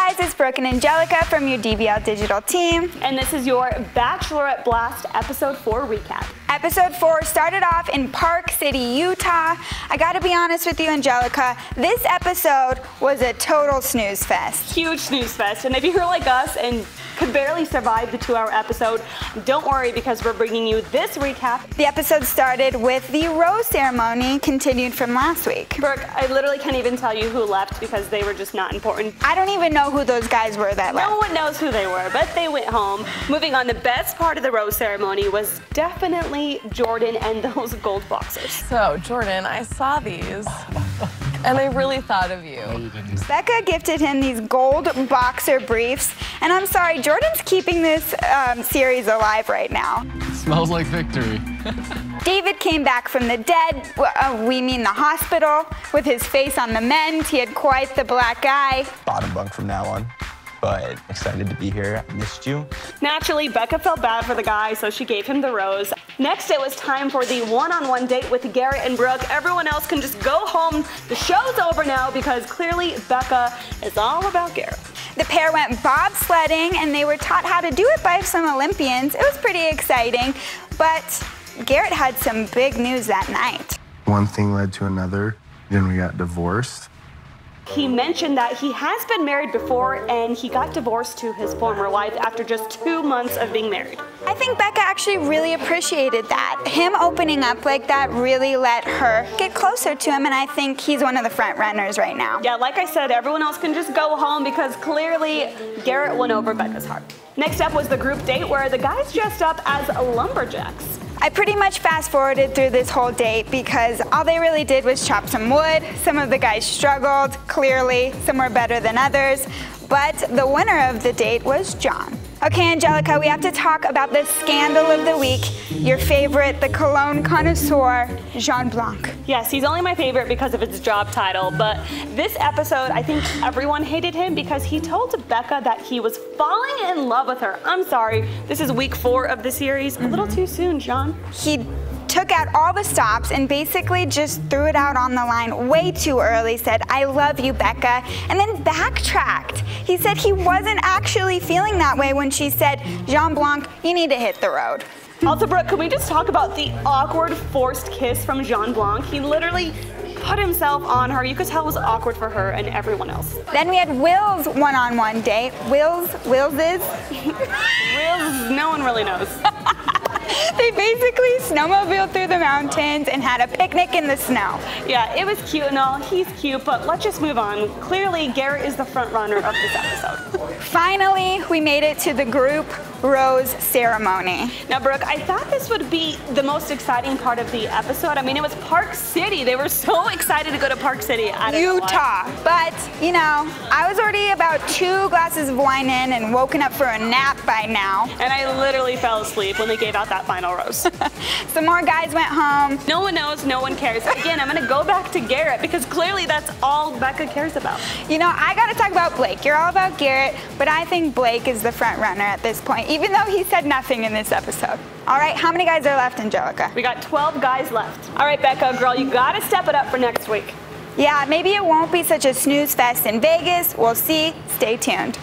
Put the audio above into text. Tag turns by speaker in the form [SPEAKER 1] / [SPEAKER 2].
[SPEAKER 1] guys, it's Brooke and Angelica from your DBL Digital team.
[SPEAKER 2] And this is your Bachelorette Blast Episode 4 recap.
[SPEAKER 1] Episode 4 started off in Park City, Utah. I gotta be honest with you, Angelica, this episode was a total snooze fest.
[SPEAKER 2] Huge snooze fest. And if you're like us and could barely survive the 2-hour episode, don't worry because we're bringing you this recap.
[SPEAKER 1] The episode started with the rose ceremony, continued from last week.
[SPEAKER 2] Brooke, I literally can't even tell you who left because they were just not important.
[SPEAKER 1] I don't even know who those guys were that left.
[SPEAKER 2] No one knows who they were, but they went home. Moving on, the best part of the rose ceremony was definitely Jordan and those gold boxers.
[SPEAKER 3] So, Jordan, I saw these. And I really thought of you.
[SPEAKER 1] Becca gifted him these gold boxer briefs, and I'm sorry, Jordan's keeping this series alive right now.
[SPEAKER 4] Smells like victory.
[SPEAKER 1] David came back from the dead, we mean the hospital, with his face on the mend. He had quite the black eye.
[SPEAKER 5] Bottom bunk from now on, but excited to be here. I missed you.
[SPEAKER 2] Naturally, Becca felt bad for the guy, so she gave him the rose. Next, it was time for the one-on-one date with Garrett and Brooke. Everyone else can just go home. The show's over now because clearly Becca is all about Garrett.
[SPEAKER 1] The pair went bobsledding and they were taught how to do it by some Olympians. It was pretty exciting, but Garrett had some big news that night.
[SPEAKER 6] One thing led to another, then we got divorced.
[SPEAKER 2] He mentioned that he has been married before and he got divorced to his former wife after just 2 months of being married.
[SPEAKER 1] I think Becca actually really appreciated that. Him opening up like that really let her get closer to him, and I think he's one of the front runners right now.
[SPEAKER 2] Yeah, like I said, everyone else can just go home because clearly Garrett won over Becca's heart. Next up was the group date where the guys dressed up as lumberjacks.
[SPEAKER 1] I pretty much fast forwarded through this whole date because all they really did was chop some wood. Some of the guys struggled, clearly, some were better than others, but the winner of the date was John. Okay, Angelica, we have to talk about the scandal of the week. Your favorite, the cologne connoisseur, Jean Blanc.
[SPEAKER 2] Yes, he's only my favorite because of his job title, but this episode, I think everyone hated him because he told Becca that he was falling in love with her. I'm sorry, this is week 4 of the series. A little too soon, John.
[SPEAKER 1] He took out all the stops and basically just threw it out on the line way too early, said, "I love you, Becca," and then backtracked. He said he wasn't actually feeling that way when she said, "Jean Blanc, you need to hit the road."
[SPEAKER 2] Also, Brooke, can we just talk about the awkward forced kiss from Jean Blanc? He literally put himself on her. You could tell it was awkward for her and everyone else.
[SPEAKER 1] Then we had Will's one-on-one date. Will's is?
[SPEAKER 2] Will's, no one really knows.
[SPEAKER 1] They basically snowmobiled through the mountains and had a picnic in the snow.
[SPEAKER 2] Yeah, it was cute and all. He's cute, but let's just move on. Clearly, Garrett is the front runner of this episode.
[SPEAKER 1] Finally, we made it to the group rose ceremony.
[SPEAKER 2] Now, Brooke, I thought this would be the most exciting part of the episode. I mean, it was Park City. They were so excited to go to Park City. I don't know
[SPEAKER 1] Utah.
[SPEAKER 2] why.
[SPEAKER 1] But, you know, I was already about 2 glasses of wine in and woken up for a nap by now.
[SPEAKER 2] And I literally fell asleep when they gave out that final rose.
[SPEAKER 1] Some more guys went home.
[SPEAKER 2] No one knows, no one cares. Again, I'm going to go back to Garrett because clearly that's all Becca cares about.
[SPEAKER 1] You know, I got to talk about Blake. You're all about Garrett, but I think Blake is the front runner at this point, even though he said nothing in this episode. All right, how many guys are left, Angelica?
[SPEAKER 2] We got 12 guys left. All right, Becca, girl, you got to step it up for next week.
[SPEAKER 1] Yeah, maybe it won't be such a snooze fest in Vegas. We'll see. Stay tuned.